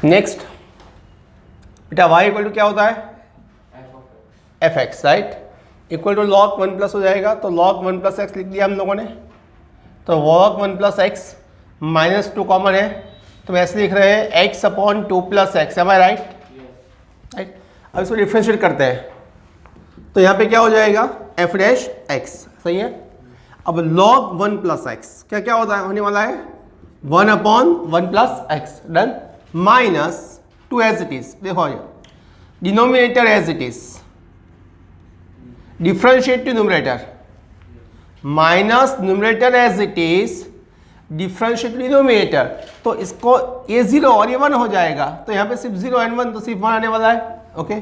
Next बेटा y equal to क्या होता है F X, right, equal to log 1 plus हो जाएगा, तो log 1 प्लस एक्स लिख दिया हम लोगों ने, तो log 1 plus x minus 2 common है, तो ऐसे लिख रहे हैं x upon 2 plus x, am I right? Right. अब इसको डिफ्रेंशिएट करते हैं, तो यहाँ पे क्या हो जाएगा एफ डैश एक्स, सही है। अब log 1 प्लस एक्स क्या क्या होता है, होने वाला है 1 upon 1 plus X, done, minus 2 as it is, देखो ये denominator as it is, differentiate to numerator, minus numerator as it is, differentiate to denominator, तो इसको ये 0 और ये 1 हो जाएगा, तो यहाँ पे सिर्फ 0 एंड 1, तो सिर्फ 1 आने वाला है, ओके।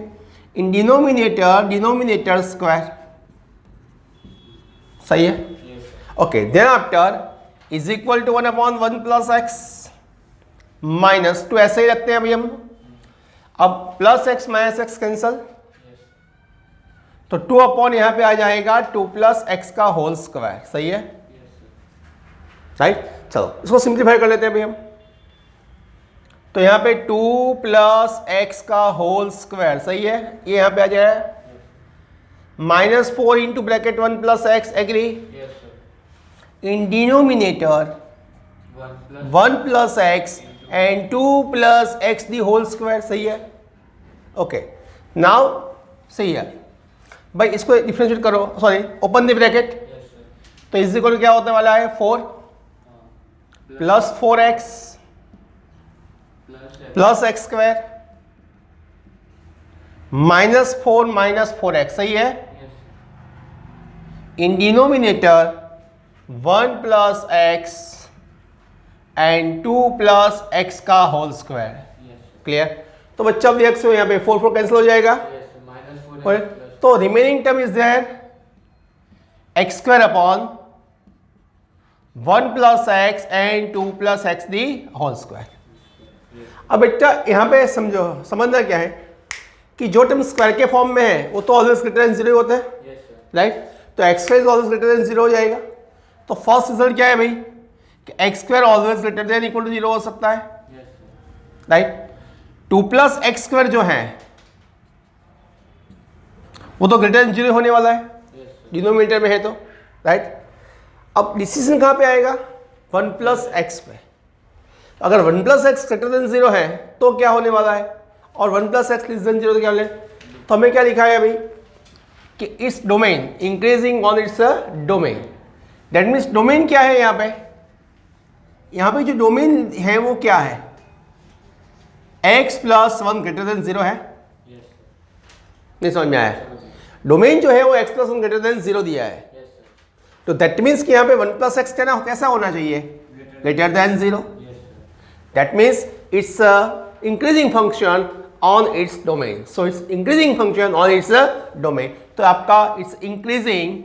इन डिनोमिनेटर स्क्वायर, सही है, okay. Then after is equal to 1 upon 1 plus x minus 2, ऐसे ही रखते हैं अभी हम। अब plus x minus X cancel, तो 2 अपॉन यहां पे आ जाएगा 2 प्लस एक्स का होल स्क्वायर, सही है, राइट। चलो इसको सिंप्लीफाई कर लेते हैं अभी हम, तो यहां पे 2 प्लस एक्स का होल स्क्वायर, सही है, ये यहां पे आ जाए minus 4 into bracket 1 plus X, agree. In denominator 1 plus X and 2 plus X the whole square, सही है, ओके। नाउ सही है भाई, इसको डिफरेंशिएट करो, सॉरी ओपन द ब्रैकेट, तो इज इक्वल क्या होने वाला है 4 plus 4x plus x square minus 4 सही है। इन denominator 1 plus X and 2 plus X का होल स्क्वायर, क्लियर। तो बच्चा अब एक्स यहाँ पे 4 कैंसिल हो जाएगा, तो remaining term is there X square upon 1 plus X and 2 plus X the whole square. अब बेटा यहाँ पे समझो, समझना क्या है कि जो टर्म स्क्वायर के फॉर्म में है वो तो ऑलवेज ग्रेटर देन 0 होता है, राइट। तो x square always greater than 0 हो जाएगा, तो फर्स्ट रिजल्ट क्या है भाई कि X square always greater than equal to 0 हो सकता है, राइट। 2 प्लस एक्स स्क्वायर जो है वो तो ग्रेटर देन 0 होने वाला है, डिनोमिनेटर में है तो, राइट। अब डिसीजन कहाँ पे आएगा 1 प्लस एक्स पे, अगर 1 प्लस एक्स ग्रेटर देन 0 है तो क्या होने वाला है, और 1 प्लस एक्स लेस देन 0 तो क्या होने, तो हमें क्या लिखा है भाई कि इस domain increasing on its domain, that means domain क्या है यहाँ पे जो डोमेन है वो क्या है, x प्लस 1 ग्रेटर देन 0 है, नहीं समझ में आया, डोमेन जो है वो x प्लस 1 ग्रेटर देन 0 दिया है, तो दैट मीन्स कि यहाँ पे 1 प्लस एक्स कैसा होना चाहिए greater than 0, that means it's increasing function on its domain, so it's increasing function on its domain, तो आपका it's increasing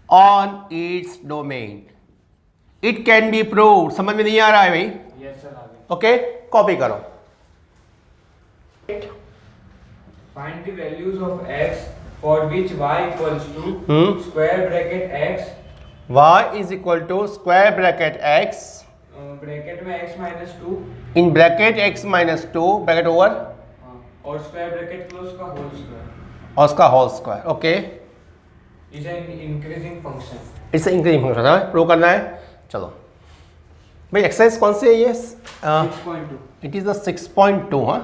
on its domain, it can be proved. समझ में नहीं आ रहा है भाई? यस सर, ओके, कॉपी करो। Find the values of x for which y equals to square bracket x, y is equal to square bracket x, bracket में x minus 2 in bracket x minus 2 bracket over और square bracket close का whole square, और उसका whole square, okay. Is an increasing function, it's increasing function है, prove करना है। चलो भाई एक्सरसाइज कौन सी है ये? 6.2, इट इज द 6.2, हाँ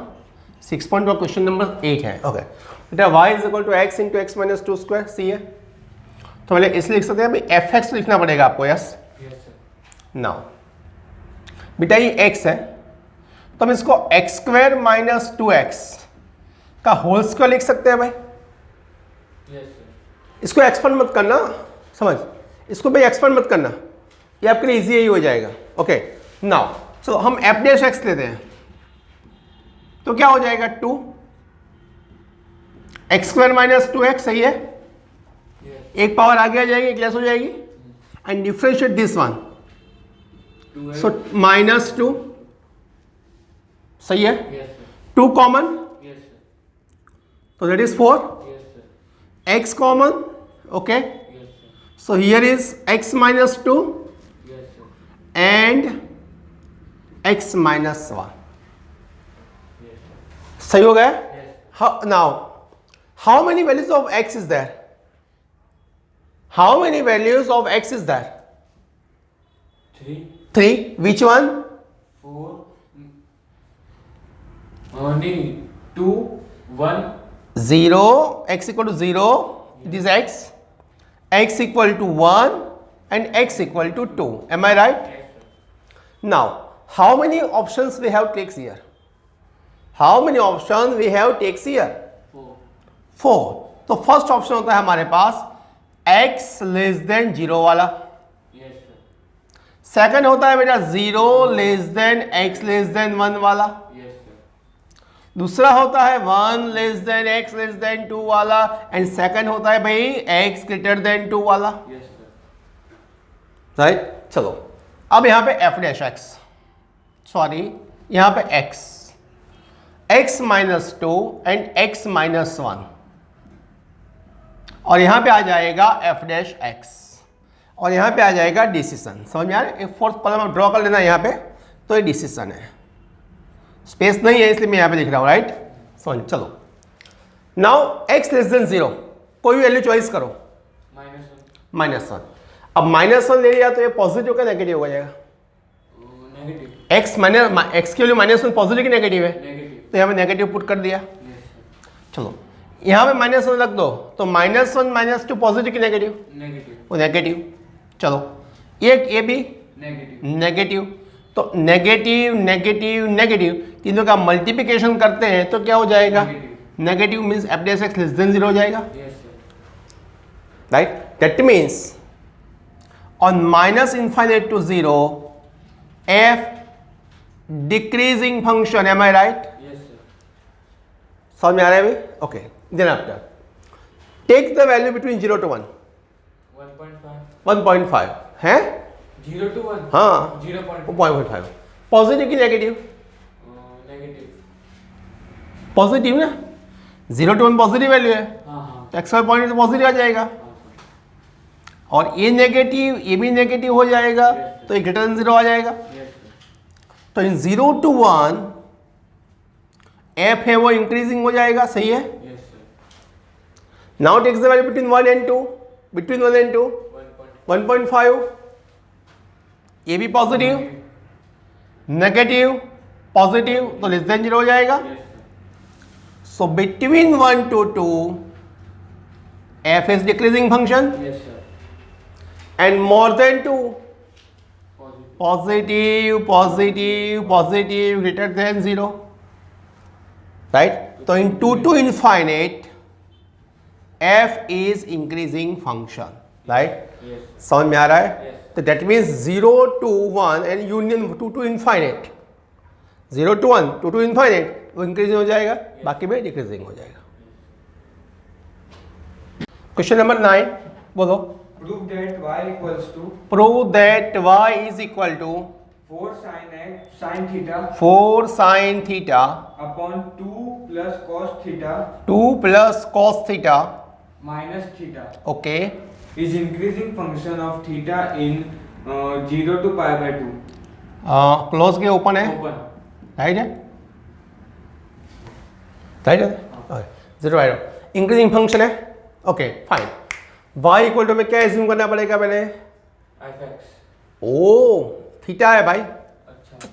6.2 क्वेश्चन नंबर 8 है, ओके। बेटा y is equal to x into x minus 2 square, सी है, तो पहले इसलिए लिख सकते हैं भाई एफ एक्स लिखना पड़ेगा आपको, यस। नाउ बेटा ये x है, तो हम इसको एक्स स्क्वायर माइनस 2x का होल स्क्वायर लिख सकते हैं भाई। इसको एक्सपेंड मत करना, समझ, इसको भाई एक्सपेंड मत करना, ये आपके लिए इजी ही हो जाएगा, ओके। नाउ चलो हम एफ डैश एक्स लेते हैं, तो क्या हो जाएगा 2 एक्स स्क्वायर माइनस 2x, सही है, एक पावर आगे आ जाएगी, एक लेस हो जाएगी, and differentiate this one, so minus 2, सही है, 2 कॉमन, तो that is 4, x common, okay, so here is x minus 2 and x minus 1. Yes. सही हो गया? Yes. Now, how many values of x is there? How many values of x is there? 3, 3. Which one? 4. Only 2, 1. 0. X equal to 0. It is x. X equal to 1 and x equal to 2. Am I right? Yes, sir. Now, how many options we have takes here? How many options we have takes here? 4. 4. तो first option होता है हमारे पास x less than 0 वाला. Yes, sir. Second होता है बेटा 0 less than x less than 1 वाला. Yes, sir. दूसरा होता है 1 less than x less then 2 वाला. एंड सेकंड होता है भाई x ग्रेटर देन 2 वाला. Yes, sir. राइट. चलो अब यहां पे f डैश x, सॉरी यहां पे x minus 2 and x minus 1, और यहां पे आ जाएगा f डैश x, और यहां पे आ जाएगा डिसीजन. समझ में आ रहा है? एक फोर्थ कॉलम आप ड्रॉ कर लेना यहां पे, तो ये डिसीजन है. स्पेस नहीं है इसलिए मैं यहां पे लिख रहा हूं. राइट. समझ. चलो नाउ x लेस देन 0, कोई भी वैल्यू चॉइस करो. -1. -1. अब -1 ले लिया तो ये पॉजिटिव का नेगेटिव हो जाएगा. Negative. x माइनस x की वैल्यू -1 पॉजिटिव की नेगेटिव है, Negative. तो यहाँ पे नेगेटिव पुट कर दिया. Yes, sir. चलो यहाँ पे -1 रख दो, तो -1 -2 पॉजिटिव की नेगेटिव, Negative. वो नेगेटिव. चलो ये भी Negative. नेगेटिव, तो नेगेटिव नेगेटिव नेगेटिव तीनों का मल्टीप्लिकेशन करते हैं तो क्या हो जाएगा? Negative. Negative means f dash x less than 0 हो जाएगा. Yes, sir. Right. That means on -∞ to 0 f decreasing function. Am I right? Yes, sir. समझ में आ रहा है अभी? Okay. Then after take the value between 0 to 1. 1.5. 1.5 है? 0 to 1. हाँ. 0.5. 1.5. पॉजिटिव की नेगेटिव? Negative. पॉजिटिव ना. 0 to 1 पॉजिटिव वैल्यू है, हाँ. तो एक्स पॉइंट तो पॉजिटिव आ जाएगा, और ये नेगेटिव ये भी नेगेटिव हो जाएगा, तो ये ग्रेटर देन 0 आ जाएगा. Yes, sir. तो इन 0 to 1 f है वो इंक्रीजिंग हो जाएगा. सही है. Yes, sir. Now takes the value between 1 and 2. Between 1 and 2 1.5. ये भी पॉजिटिव, नेगेटिव, पॉजिटिव, तो लेस देन 0 हो जाएगा. Yes, sir. So between 1 to 2 f is decreasing function, Yes, sir. And more than 2 Positive. Positive positive positive greater than 0. Right. तो in 2 to infinite f is increasing function. Right. Yes, sir. समझ में आ रहा है? Yes. तो that means 0 to 1 and union 2 to infinite. 0 to 1 2 to infinite वो increasing हो जाएगा, बाकी में डिक्रीजिंग हो जाएगा. क्वेश्चन नंबर 9 बोलो. Prove that y equals to prove that y is equal to 4 sin theta 4 sin theta upon 2 plus cos theta 2 plus cos theta. minus theta okay. is increasing function of theta in 0 to pi by 2. Close के open है. Open. Right है. Right है. Zero increasing function है. Okay fine. y equal to में क्या assume करना पड़ेगा पहले? fx. ओ थीटा है भाई, अच्छा.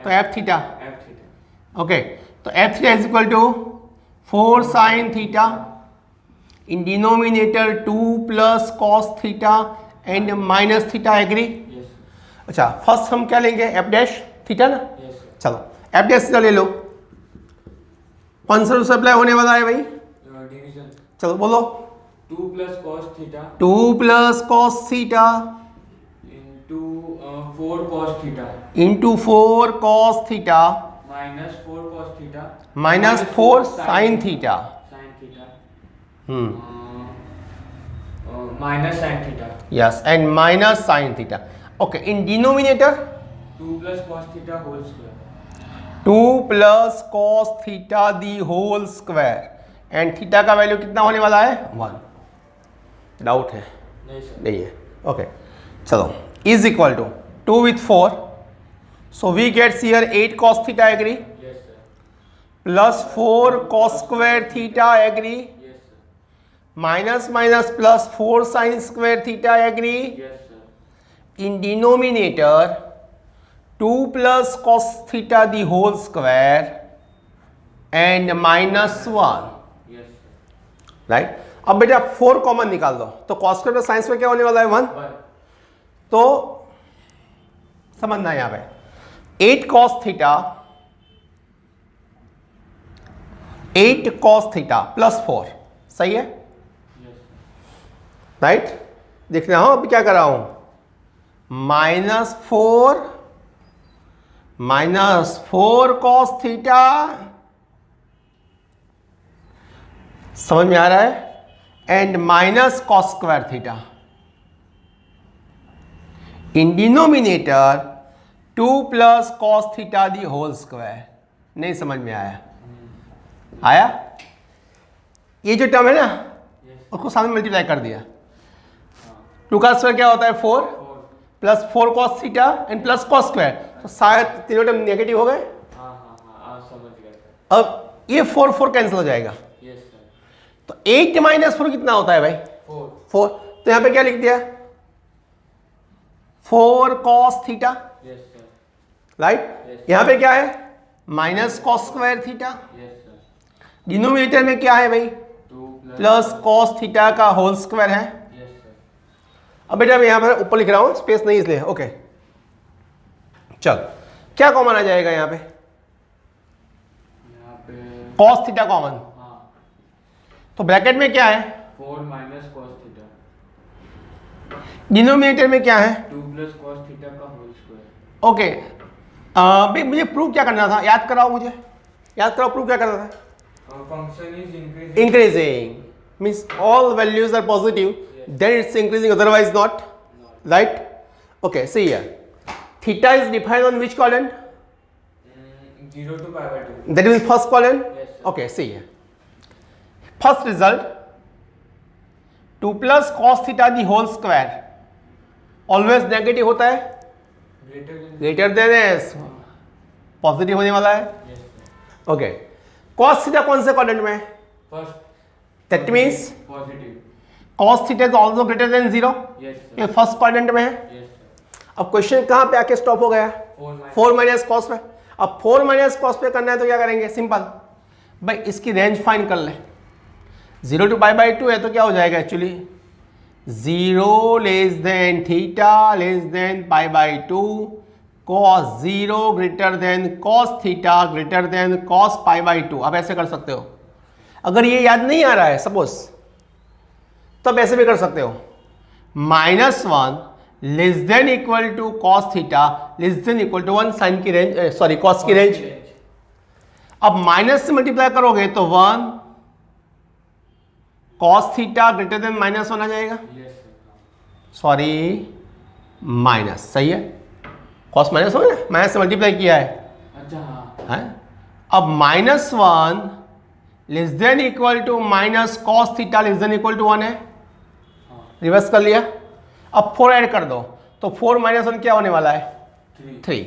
तो f theta. f theta. Okay. तो f theta is equal to 4 sin theta in denominator 2 plus cos theta and minus theta. Agree? Yes, sir. अच्छा फर्स्ट हम क्या लेंगे? f डैश थीटा ना. Yes, sir. चलो f डैश थीटा ले लो. कौन सा रूल अप्लाई होने वाला है भाई? Division. चलो बोलो. 2 plus cos theta 2 plus cos theta into 4 cos theta into 4 cos theta minus 4 cos theta minus 4 sin theta. sin theta hmm. minus sin theta yes and minus sin theta. Okay. In denominator 2 plus cos theta whole square 2 plus cos theta the whole square, and theta का value कितना होने वाला है? 1. Doubt है? नहीं sir. नहीं है. Okay. चलो is equal to 2 with 4 So we get here 8 cos theta agree Yes, sir. plus 4 cos square theta agree Yes, sir. minus minus plus 4 sin square theta agree. Yes, sir. In denominator 2 plus cos theta the whole square and minus 1. Yes, sir. Right. अब बेटा 4 common निकाल दो तो cos square plus sine square क्या होने वाला है 1. 1. तो समझना है यहां पे 8 cos theta 8 cos theta plus 4 सही है Yes, sir. राइट. देख रहे हो अभी क्या कर रहा हूं -4 cos थीटा समझ में आ रहा है and minus cos square theta. In denominator 2 plus cos theta the whole square. नहीं समझ में आया ये जो टर्म है ना उसको सामने मल्टीप्लाई कर दिया. 2 का स्क्वायर क्या होता है 4 4. Plus 4 cos theta and plus cos square. तो शायद तीनों टर्म नेगेटिव हो गए. हाँ, समझ गया सर. अब ये 4 कैंसिल हो जाएगा. Yes, sir. तो 8 माइनस 4 कितना होता है भाई 4. 4. तो यहां पे क्या लिख दिया 4 cos theta Yes, sir. Right. Yes. यहां पे क्या है minus cos square theta. Yes, sir. Denominator में क्या है भाई 2 प्लस cos थीटा का होल स्क्वायर है. Yes, sir. अब बेटा मैं यहां पर ऊपर लिख रहा हूं स्पेस नहीं इसलिए. ओके चल क्या कॉमन आ जाएगा यहां पे यहाँ पे cos थीटा कॉमन. हाँ, तो ब्रैकेट में क्या है 4 minus cos theta. डिनोमिनेटर में क्या है 2 plus cos theta का whole square. ओके. भाई मुझे प्रूव क्या करना था याद कराओ मुझे याद कराओ प्रूव क्या करना था. Function is increasing. Increasing means all values are positive, then it's increasing, otherwise not. Right? Okay, see here. Theta is defined on which quadrant? 0 to pi by 2. That means first quadrant. Yes, sir. Okay, see here. First result 2 plus cos theta the whole square always negative होता है Greater than. greater than s positive होने वाला है. Yes, sir. Okay cos theta कौन से quadrant में है First. That means Positive. cos theta is also greater than 0. Yes, ये sir. फर्स्ट क्वाड्रेंट में है. Yes, sir. अब क्वेश्चन कहां पे आके स्टॉप हो गया 4 4 माइनस कॉस पे. अब 4 माइनस कॉस पे करना है तो क्या करेंगे सिंपल भाई इसकी रेंज फाइंड कर ले. 0 टू पाई बाई 2 है तो क्या हो जाएगा actually 0 less then theta less than pi by 2 cos 0 greater then cos theta greater then cos pi by 2. अब ऐसे कर सकते हो. अगर ये याद नहीं आ रहा है सपोज तब ऐसे भी कर सकते हो -1 less than equal to cos theta less than equal to 1 sine की रेंज सॉरी cos की रेंज. अब माइनस से मल्टीप्लाई करोगे तो 1 cos थीटा ग्रेटर देन -1 आ जाएगा. Yes, sir. सॉरी माइनस सही है cos माइनस हो गया माइनस से मल्टीप्लाई किया है. अच्छा, हाँ. हैं? अब -1 less than equal to minus cos theta less than equal to 1 है. हाँ. रिवर्स कर लिया. अब 4 ऐड कर दो तो 4 माइनस 1 क्या होने वाला है 3.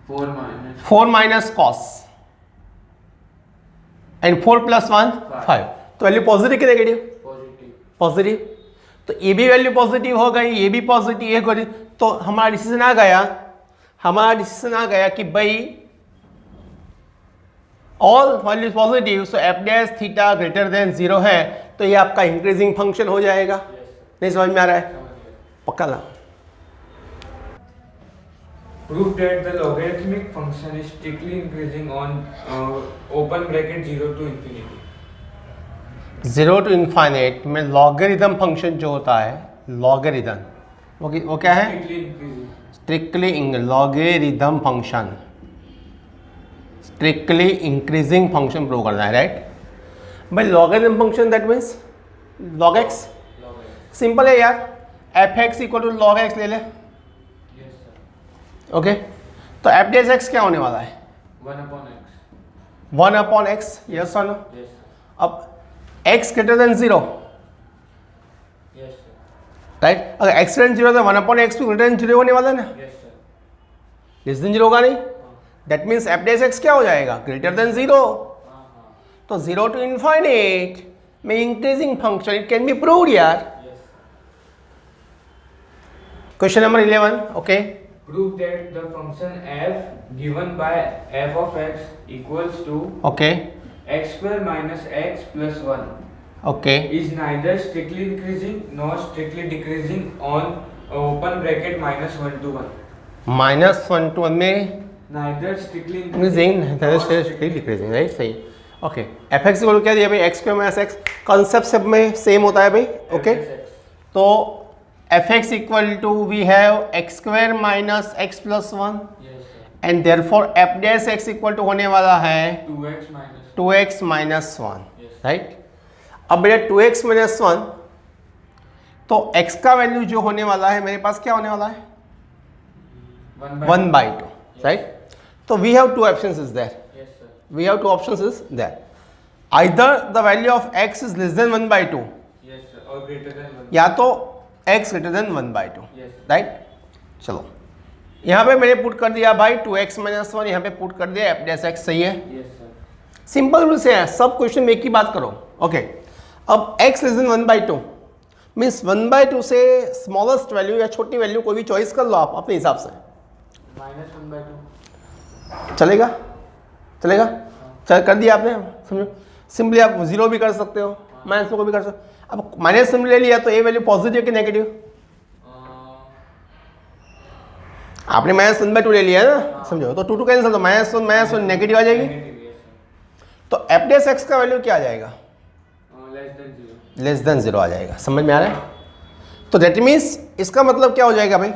4 minus. 4 minus cos and 4 plus 1 5. तो वैल्यू पॉजिटिव कि नेगेटिव Positive. पॉजिटिव. तो ये भी वैल्यू पॉजिटिव हो गई ये भी पॉजिटिव ये हो गई. तो हमारा डिसीजन आ गया कि भाई all values positive so F dash theta greater than 0 है तो ये आपका इंक्रीजिंग फंक्शन हो जाएगा. Yes, sir. नहीं समझ में आ रहा है समझ गया. पक्का ना. Prove that the logarithmic function is strictly increasing on open bracket 0 to infinity. 0 to infinite में लॉगरिदम फंक्शन जो होता है लॉगरिदम वो क्या है Strictly increasing. Strictly logarithm function strictly increasing function prove करना है राइट. भाई logarithm function that means log x Log x. Simple है यार f x equal to log x ले ले. Yes, sir. ओके तो एफ डैश एक्स क्या होने वाला है 1 upon x. 1 upon x yes और नो. Yes, sir. अब x greater than 0 Yes, sir. Right. अगर x ग्रेटर देन 0 तो 1 अपॉन एक्स भी ग्रेटर देन 0 होने वाला है ना. Yes, sir. Less than zero होगा नहीं, that means f dash x क्या हो जाएगा, ग्रेटर देन जीरो। तो जीरो टू इनफाइनाइट में increasing function, it can be proved यार। Question number 11, okay. Prove that the function f given by f of x equals to okay x square minus x plus 1 okay is neither strictly increasing nor strictly decreasing on open bracket minus 1 to 1. -1 to 1 में Neither strictly increasing nor strictly decreasing, right, सही। Okay f x को क्या दिया भाई, x square minus x, concept सब में same होता है भाई। ओके तो f x equal to we have x square minus x plus 1 and therefore f dash x equal to होने वाला है 2x माइनस 1, राइट। अब बेटा 2x माइनस 1, तो x का वैल्यू जो होने वाला है मेरे पास क्या होने वाला है, 1/2, राइट। तो we have two options is there, we have two options is there, either the value of x is less than 1/2, yes sir, or greater than 1. या तो x greater than 1/2, Yes. Right. चलो यहाँ पे मैंने put कर दिया भाई 2x minus 1, यहाँ पे पुट कर दिया एफ डैश एक्स, सही है। Yes sir. सिंपल रूल से है, सब क्वेश्चन में एक ही बात करो। ओके अब x लेस देन 1/2 मीन्स 1/2 से स्मॉलेस्ट वैल्यू या छोटी वैल्यू कोई भी चॉइस कर लो आप अपने हिसाब से, Minus 1/2. चलेगा, चलेगा। चल कर दिया आपने, समझो। सिंपली आप जीरो भी कर सकते हो, माइनस को भी कर सकते हो। अब माइनस सिंपल ले लिया तो ये वैल्यू पॉजिटिव कि नेगेटिव, आपने -1/2 ले लिया ना, समझो। तो 2 कैंसिल, तो -1 नेगेटिव आ जाएगी। Negative, yes sir. तो एफ डैश एक्स का वैल्यू क्या आ जाएगा, Less than 0. Less than zero आ जाएगा। समझ में आ रहा है? तो दैट मीन्स इसका मतलब क्या हो जाएगा भाई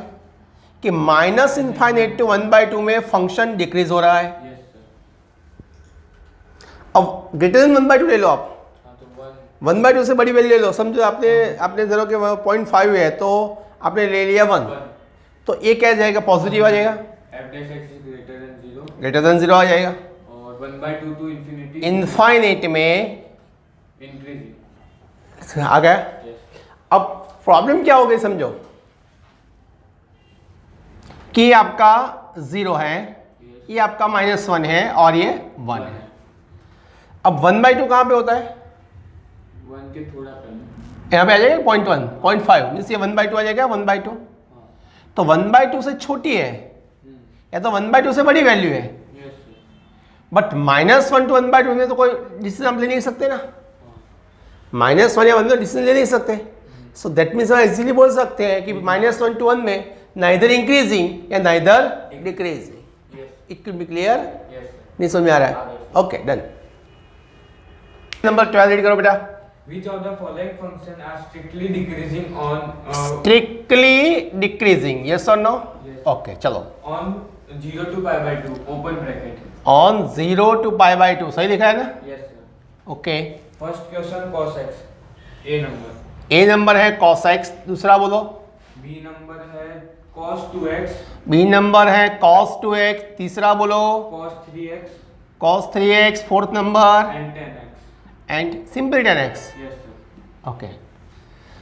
कि -∞ to 1/2 में फंक्शन डिक्रीज हो रहा है। Yes sir. अब ग्रेटर देन 1/2 ले लो आप, हाँ तो 1. 1/2 से बड़ी वैल्यू ले लो। समझो आपने जीरो के 0.5 है तो आपने ले लिया 1, तो ये क्या जाएगा, पॉजिटिव आ जाएगा, F dash x is greater than 0 greater than zero आ जाएगा। और 1/2 to infinity इनफाइनाइट में increasing. आ गया। Yes. अब प्रॉब्लम क्या हो गई समझो कि आपका 0 है, ये आपका -1 है और ये 1 है। अब 1/2 कहाँ पे होता है, 1 के थोड़ा पहले. यहाँ पे आ जाएगा 0.1 0.5 मीन्स ये 1/2 आ जाएगा 1/2। हाँ. तो 1/2 से छोटी है या तो 1/2 से बड़ी वैल्यू है, Yes sir. बट -1 to 1/2 में तो कोई डिसीजन हम ले नहीं सकते ना, -1 या 1 में डिसीजन ले नहीं सकते। सो दैट मीन्स हम इजीली बोल सकते हैं कि -1 to 1 में नाइदर इंक्रीजिंग या neither decreasing. Yes. It can B clear, Yes sir. नहीं समझ में आ रहा है? Okay done. नंबर 12 रीड करो बेटा। Which of the following function are strictly decreasing on strictly decreasing, yes और नो? Yes. ओके चलो। on 0 to pi/2 open bracket. On 0 to pi/2 सही लिखा है ना? Yes sir. Okay First question cos x. A number. A number है cos x, दूसरा बोलो। B number है cos 2x. बी नंबर है cos 2x, तीसरा बोलो cos 3x cos 3x, fourth number and 10x. And simple 10x। Yes sir. Okay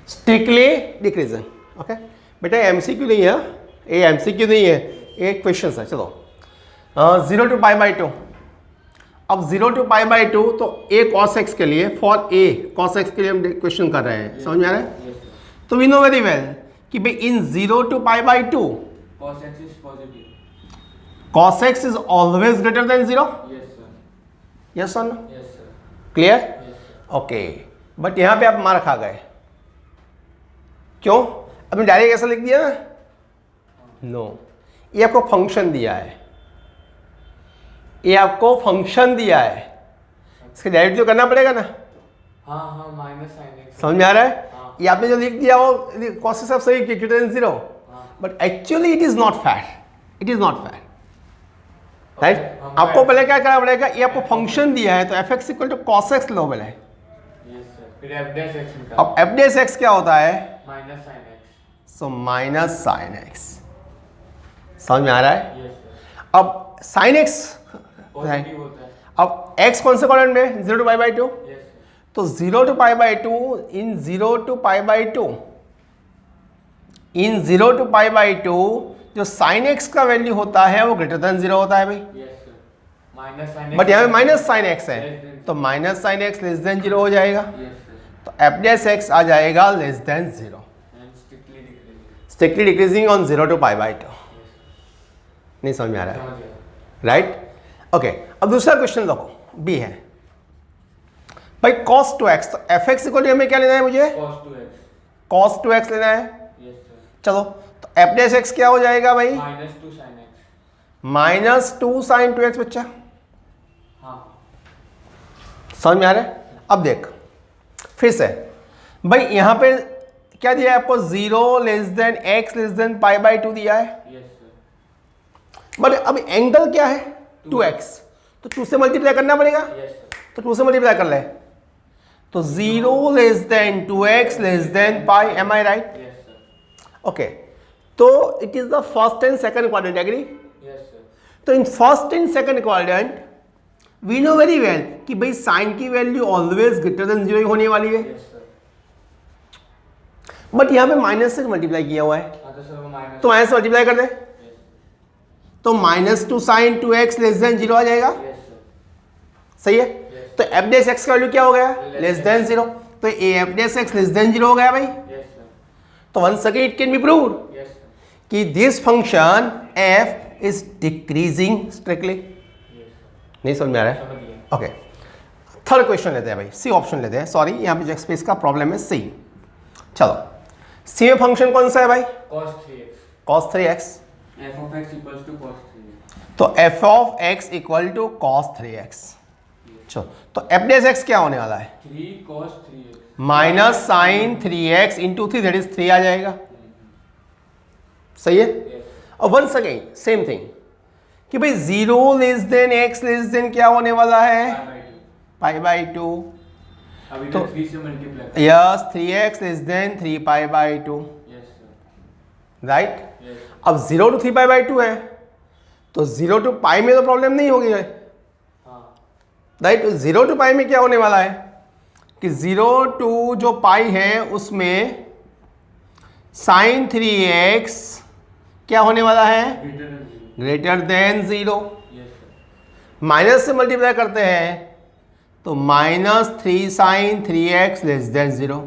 strictly decreasing. Okay बेटा MCQ नहीं है, ये एमसीक्यू नहीं है, ये क्वेश्चन है। चलो 0 to pi/2। अब 0 to pi/2 तो a cos x के लिए, फॉर a cos x के लिए हम क्वेश्चन कर रहे हैं, समझ में आ रहा है? Yes sir. तो वी नो वेरी वेल कि भाई in 0 to pi/2 Cos x is positive. cos x is always greater than 0, Yes sir. Yes और no? Yes sir. Clear? Yes sir. Okay but यहाँ पे आप मार खा गए, क्यों? आपने डायरेक्ट ऐसा लिख दिया ना, नो ये आपको फंक्शन दिया है, ये आपको फंक्शन दिया है, इसके डायरेक्ट तो करना पड़ेगा ना। हाँ हाँ minus sin x. समझ में आ रहा है? हाँ. ये आपने जो लिख दिया वो cos के साथ सही ग्रेटर देन 0, हाँ. But actually it is not fair, it is not fair, right? हम आपको पहले क्या करना पड़ेगा, ये आपको फंक्शन दिया है तो f x equal to cos x लो पहले। Yes sir. फिर f dash x निकाल. अब एफ डैश एक्स क्या होता है, Minus sin x. सो माइनस साइन एक्स। समझ में आ रहा है? Yes sir. अब साइन एक्स, Positive होता है. अब एक्स कौन से कॉर्डिनेट में, 0 to pi/2, Yes sir. तो 0 to pi/2 in 0 to pi/2 in 0 to pi/2 जो साइन एक्स का वैल्यू होता है वो ग्रेटर देन 0 होता है भाई, Yes, sir. Minus sin x. But यहाँ पे माइनस साइन एक्स है, Less than तो minus sine x less than 0 हो जाएगा, Yes, sir. तो एफ डैश एक्स आ जाएगा less than 0, And strictly decreasing. Strictly decreasing on 0 to pi by 2। नहीं समझ में आ रहा है, समझ गया. राइट? ओके, अब दूसरा क्वेश्चन देखो, बी है भाई cos 2x, तो एफ एक्स इक्वल टू हमें क्या लेना है, मुझे Cos 2x. cos 2x लेना है। Yes, sir. चलो, तो एफ डैश एक्स क्या हो जाएगा भाई, Minus 2 sin x. -2 sin 2x बच्चा, हाँ. समझ में आ रहा है? अब देख फिर से भाई, यहाँ पे क्या दिया है आपको, 0 less than x less than pi by 2 दिया है, Yes, sir. बट अब एंगल क्या है 2x, तो 2 से मल्टीप्लाई करना पड़ेगा, Yes, sir. तो 2 से मल्टीप्लाई कर ले, तो 0 less than 2x less than pi, am I right? Yes, sir. Okay, तो it is the first and second quadrant, agree? Yes, sir. तो in first and second quadrant we know very well कि भाई sine की value always greater than 0 ही होने वाली है, Yes, sir. But यहाँ पे माइनस से मल्टीप्लाई किया हुआ है, हाँ, तो sir वो minus. तो माइनस मल्टीप्लाई कर दे, Yes, तो -2 sin 2x लेस देन 0 आ जाएगा, yes, sir. सही है? तो एफ डैश एक्स का वैल्यू क्या हो गया, लेस देन 0, तो ए f dash x less than 0 हो गया भाई। Yes, sir. तो once again it can be proved Yes, sir. कि this function f is decreasing strictly. Yes, sir. नहीं समझ में आ रहा है? समझ गया. ओके, थर्ड क्वेश्चन लेते हैं भाई, सी ऑप्शन लेते हैं, सॉरी यहाँ पे जो स्पेस का प्रॉब्लम है सी। चलो, सी में फंक्शन कौन सा है भाई, Cos 3x. cos 3x, F of x equals to cos 3x. तो f of x equal to cos 3x। चलो, तो एफ डैश एक्स क्या होने वाला है, 3 cos 3x. Minus sine 3x into 3 that is 3 आ जाएगा, सही है? Yes. और वंस अगेन सेम थिंग कि भाई 0 less than x less then क्या होने वाला है, Pi by 2. पाई बाई 2, अभी तो- तो 3 से multiply. Yes 3x less than 3 pi by 2, Yes, sir. Right? Yes. अब 0 to 3 पाई बाई 2 है, तो 0 to पाई में तो प्रॉब्लम नहीं होगी, हाँ. राइट? 0 to पाई में क्या होने वाला है कि 0 to जो पाई है उसमें साइन 3x क्या होने वाला है, Greater than 0. Greater than 0, Yes, sir. Minus से मल्टीप्लाई करते हैं तो -3 साइन 3x लेस देन 0,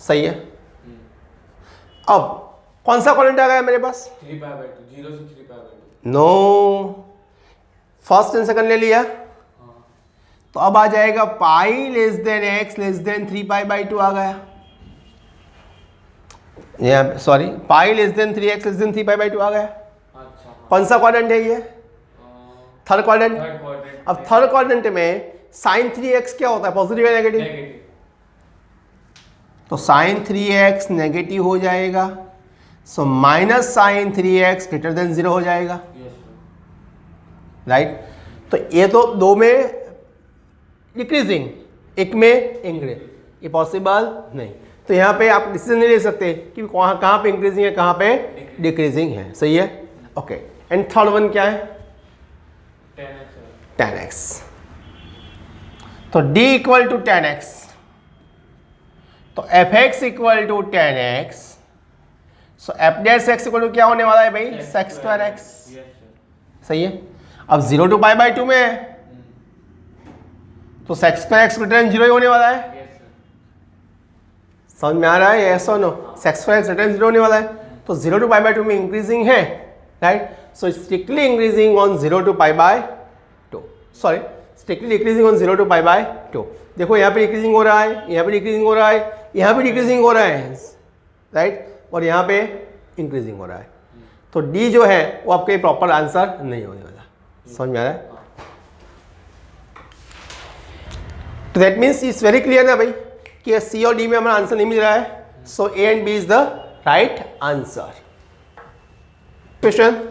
सही है? अब कौन सा क्वाड्रेंट आ गया मेरे पास, 3 pi by 2. 0 से 3 pi by 2. No, first and second ले लिया, हाँ. तो अब आ जाएगा pi less than x less than 3 pi by 2 आ गया, यहाँ sorry pi less than 3x less than 3 pi by 2 आ गया। अच्छा. कौन सा क्वाड्रेंट है ये, थर्ड क्वाड्रेंट। Third quadrant. अब थर्ड क्वाड्रेंट में साइन 3x क्या होता है, पॉजिटिव या नेगेटिव? नेगेटिव. तो साइन 3x नेगेटिव हो जाएगा, सो minus sine 3x greater than 0 हो जाएगा, यस सर. राइट? तो ये तो दो में डिक्रीजिंग, एक में इंक्रीज, ये पॉसिबल नहीं। तो यहाँ पे आप डिसीजन नहीं ले सकते कि कहाँ पे इंक्रीजिंग है कहाँ पे डिक्रीजिंग है, सही है? ओके, एंड थर्ड वन क्या है, 10x सर. 10x। तो d इक्वल टू 10x, तो fx equal to 10x, so f dash x equal to क्या होने वाला है भाई, sec square x, yes sir. सही है? अब 0 टू पाई बाई 2 में है तो sec square x greater than 0 ही होने वाला है, यस सर. समझ में आ रहा है? यस और no? sec square x greater than 0 होने वाला है, तो 0 टू पाई बाई 2 में इंक्रीजिंग है, right? So strictly increasing on 0 to pi by 2, sorry strictly decreasing on 0 to pi by 2। देखो यहाँ पे डिक्रीजिंग हो रहा है, यहाँ पे डिक्रीजिंग हो रहा है, यहाँ पे डिक्रीजिंग हो रहा है, राइट? और यहाँ पे इंक्रीजिंग हो रहा है, तो डी जो है वो आपके प्रॉपर आंसर नहीं होने वाला। समझ में आ रहा है? तो that means it's very clear ना भाई कि सी और डी में हमारा आंसर नहीं मिल रहा है, so A and B is the right answer. Question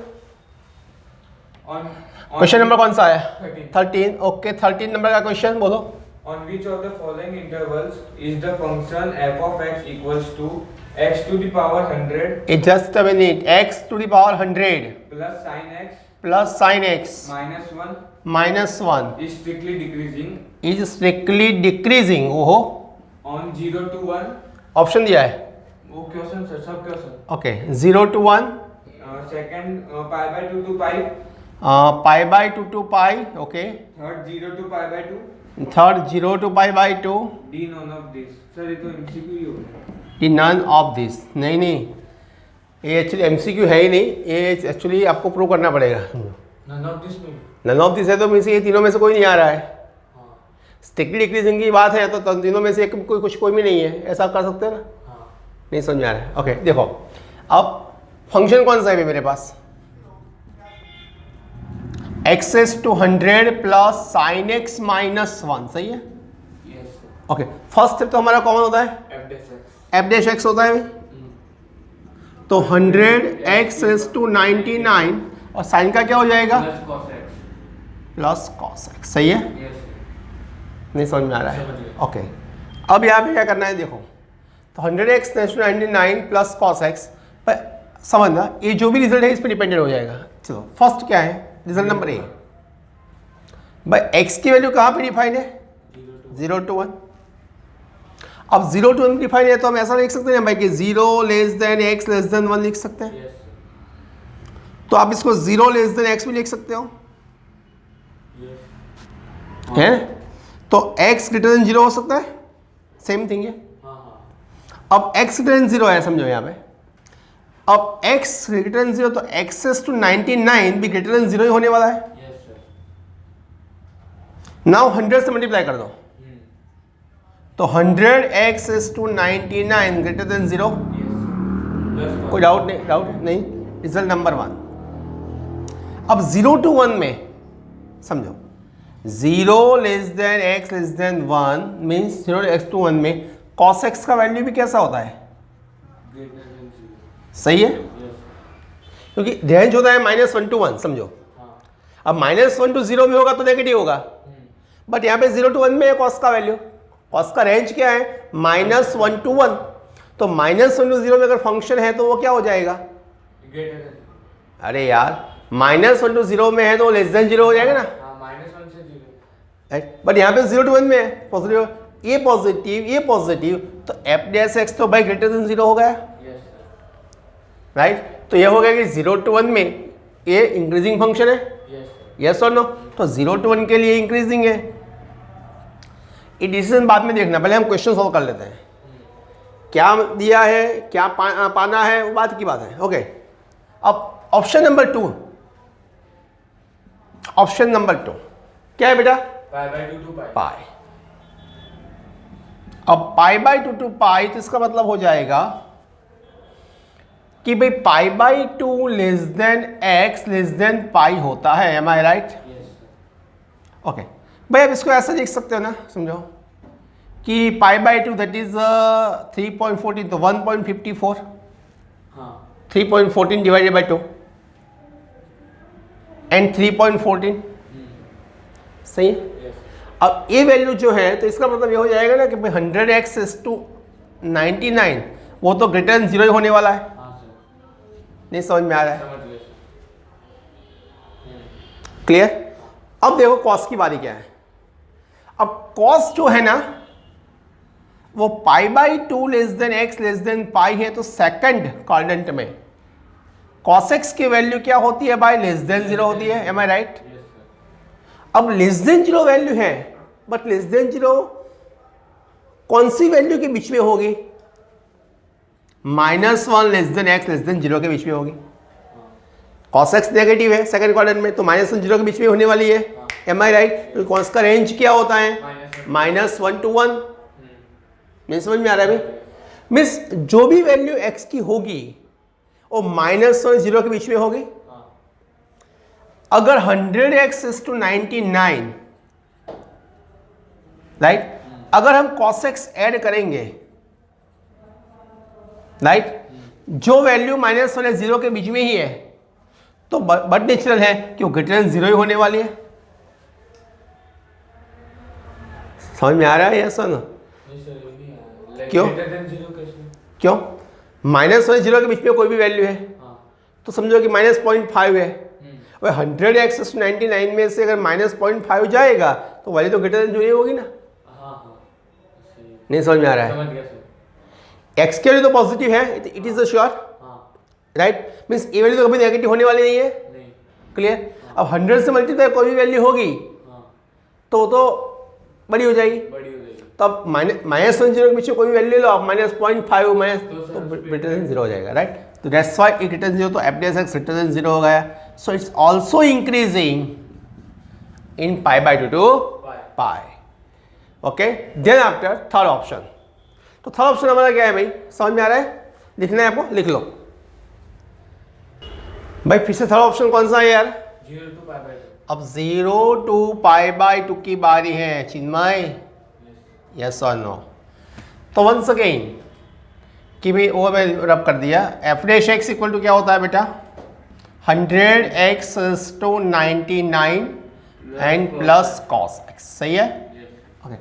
On question number कौन सा है? 13. 13। ओके, 13 नंबर का क्वेश्चन बोलो। On which of the following intervals is the function f of x equals to x to the power 100 just a minute, x to the power 100 plus sin x plus sine x minus 1 minus 1 is strictly decreasing is strictly decreasing. ओहो, on 0 to 1? Option दिया है। वो question sir, सब question. Okay, 0 to 1, second pi by 2 to pi, pi by two pi, okay, third 0 to pi by 2, third 0 to pi by 2, d none of this. Sir ये तो MCQ ही हो गया. D none of this. नहीं नहीं, ये actually MCQ है ही नहीं, ये एक्चुअली आपको प्रूव करना पड़ेगा। None of this नहीं. नन ऑफ दिस है तो मीन्स ये तीनों में से कोई नहीं आ रहा है। हाँ. स्ट्रिक्टली डिक्रीजिंग की बात है तो तीनों में से एक कोई भी नहीं है, ऐसा कर सकते हैं ना? हाँ. नहीं समझ में आ रहा है? ओके देखो, अब फंक्शन कौन सा है मेरे पास? Access to 100 plus sine x minus 1, सही है? Yes sir. Okay, first step तो हमारा कॉमन होता है, F dash x. F dash x होता है, तो 100 एक्स रेज टू 99 और साइन का क्या हो जाएगा? Plus cos x. Plus cos x, सही है? Yes sir. नहीं समझ में आ रहा है? समझ गया. ओके, अब यहाँ पे क्या करना है देखो, तो 100 x raise to 99 plus cos x, पर समझना ये जो भी रिजल्ट है इस पर डिपेंडेंट हो जाएगा। चलो फर्स्ट क्या है, रिजल्ट नंबर ए, भाई एक्स की वैल्यू कहाँ पे डिफाइन है? 0 to 1। अब 0 to 1 डिफाइन है तो हम ऐसा लिख सकते हैं भाई कि 0 less than x less than 1 लिख सकते हैं। Yes sir. तो आप इसको 0 लेस देन एक्स भी लिख सकते हो, Yes. है? तो x ग्रेटर देन 0 हो सकता है, सेम थिंग है। हाँ हाँ. अब x ग्रेटर देन 0 है, समझो यहाँ पे, अब x ग्रेटर देन 0 तो एक्सेस टू 99 भी ग्रेटर देन 0 ही होने वाला है। Yes sir. नाउ 100 से मल्टीप्लाई कर दो, तो 100 x is to 99 greater than 0। Yes sir. Plus cos. कोई डाउट नहीं? डाउट नहीं? Result number 1। अब 0 to 1 में समझो, 0 less than x less than 1 means 0 x to 1 में cos x का वैल्यू भी कैसा होता है? Greater than 0. सही है, Yes. क्योंकि रेंज होता है -1 to 1, समझो। हाँ. अब -1 to 0 में होगा तो नेगेटिव होगा, बट यहाँ पे 0 to 1 में है cos का वैल्यू। cos का रेंज क्या है? -1 to 1। तो -1 to 0 में अगर फंक्शन है तो वो क्या हो जाएगा? Greater than 0. अरे यार, -1 to 0 में है तो लेस देन 0 हो जाएगा ना, हाँ, -1 से 0. बट यहाँ पे 0 to 1 में है पॉजिटिव, ये पॉजिटिव, तो एफ डैश एक्स तो भाई ग्रेटर देन 0 हो गया, Yes sir. राइट? तो ये हो गया कि 0 to 1 में ये इंक्रीजिंग फंक्शन है, Yes sir. यस और नो? तो 0 to 1 के लिए इंक्रीजिंग है। ये डिसीजन बाद में देखना, पहले हम क्वेश्चन सॉल्व कर लेते हैं। क्या दिया है, क्या पाना है, वो बात की बात है। ओके, अब ऑप्शन नंबर 2, ऑप्शन नंबर 2 क्या है बेटा? Pi by 2 to pi. पाई। अब पाई बाई 2 to पाई, तो इसका मतलब हो जाएगा कि भाई pi by 2 less than x less than pi होता है, am I right? Yes sir. Okay भाई, अब इसको ऐसा लिख सकते हो ना, समझो कि पाई बाई 2 दैट इज 3.14, तो 1.54, हाँ. 3.14 डिवाइडेड बाई 2 एंड 3.14, सही है? Yes. अब ये वैल्यू जो है तो इसका मतलब ये हो जाएगा ना कि भाई 100 एक्स इज टू 99 वो तो ग्रेटर देन 0 ही होने वाला है। हाँ सर. नहीं समझ में आ रहा है? समझ गया सर. क्लियर? अब देखो कॉस की बारी क्या है। अब कॉस जो है ना वो pi by 2 less than x less than pi है, तो सेकंड क्वाड्रेंट में कॉस एक्स की वैल्यू क्या होती है भाई? लेस देन 0 होती है, am I right? Yes sir. अब लेस देन 0 वैल्यू है, बट लेस देन 0 कौन सी वैल्यू के बीच में होगी? -1 less than x less than 0 के बीच में होगी। cos x नेगेटिव है सेकंड क्वाड्रेंट में, तो -1 0 के बीच में होने वाली है, एम आई राइट? cos का रेंज क्या होता है? -1 to 1। नहीं समझ में आ रहा है भाई? मीन्स जो भी वैल्यू x की होगी वो -1 और 0 के बीच में होगी। हाँ. अगर 100x is to 99, राइट? अगर हम cos x ऐड करेंगे, राइट, जो वैल्यू -1 और 0 के बीच में ही है तो बट नेचुरल है कि वो ग्रेटर देन 0 ही होने वाली है। समझ में आ रहा है या सर? नहीं सर, ये नहीं आया. क्यों? Greater than 0 कैसे? क्यों? -1 और 0 के बीच में कोई भी वैल्यू है हाँ. तो समझो कि -0.5 है। हम्म. और 100x is to 99 में से अगर -0.5 जाएगा तो वैल्यू तो ग्रेटर देन 0 ही होगी ना। हाँ हाँ. सही. नहीं समझ में आ रहा है? समझ गया सर. x के लिए तो पॉजिटिव है, इट इज अ श्योर। हाँ. राइट, मीन्स ए वैल्यू तो कभी नेगेटिव होने वाली नहीं है, नहीं। क्लियर। अब 100 से मल्टीप्लाई कोई भी वैल्यू होगी हाँ, तो बड़ी हो जाएगी। बड़ी हो जाएगी। तब -1 0 के पीछे कोई भी वैल्यू लो आप, -0.5 माइनस तो सर, ग्रेटर देन 0 हो जाएगा, राइट। तो that's why it greater than 0, तो f dash x greater than 0 हो गया। So it's also increasing in π/2 to π। Okay, then after third option. तो थर्ड ऑप्शन हमारा क्या है भाई, समझ में आ रहा है? लिखना है आपको, लिख लो भाई। फिर से थर्ड ऑप्शन कौन सा है यार? 0 to π/2। अब 0 to π/2 की बारी है चिन्मय, यस और नो? तो वंस अगेन कि भाई वो मैं रब कर दिया, f dash x equal to क्या होता है बेटा? 100x to 99 and plus cos x, सही है? ओके,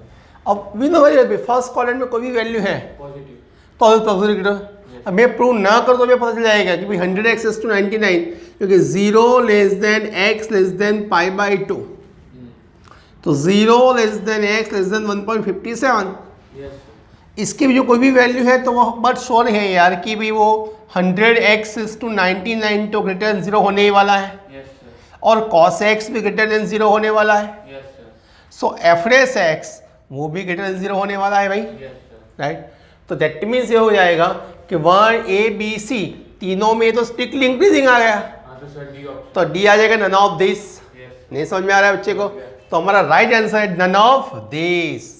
अब वी नो भाई फर्स्ट कॉलम में कोई भी वैल्यू है पॉजिटिव तो पॉजिटिव। अब मैं प्रूव ना कर तो मैं पता चल जाएगा कि भाई 100x to 99, क्योंकि 0 less than x less than π/2, तो 0 less than x less than 1.57, yes इसकी भी जो कोई भी वैल्यू है तो वो बट श्योर है यार कि भाई वो 100x to 99 तो ग्रेटर देन 0 होने ही वाला है, यस सर, और cos x भी ग्रेटर देन 0 होने वाला है। यस सर, सो एफ डैश एक्स वो भी ग्रेटर देन 0 होने वाला है भाई, यस सर, राइट। तो दैट मीन्स ये हो जाएगा कि 1 A B C तीनों में तो स्ट्रिक्टली इंक्रीजिंग आ गया, हाँ तो सर डी ऑप्शन, तो डी आ जाएगा नन ऑफ दिस। यस नहीं समझ में आ रहा है बच्चे को? तो हमारा राइट आंसर है नन ऑफ दिस।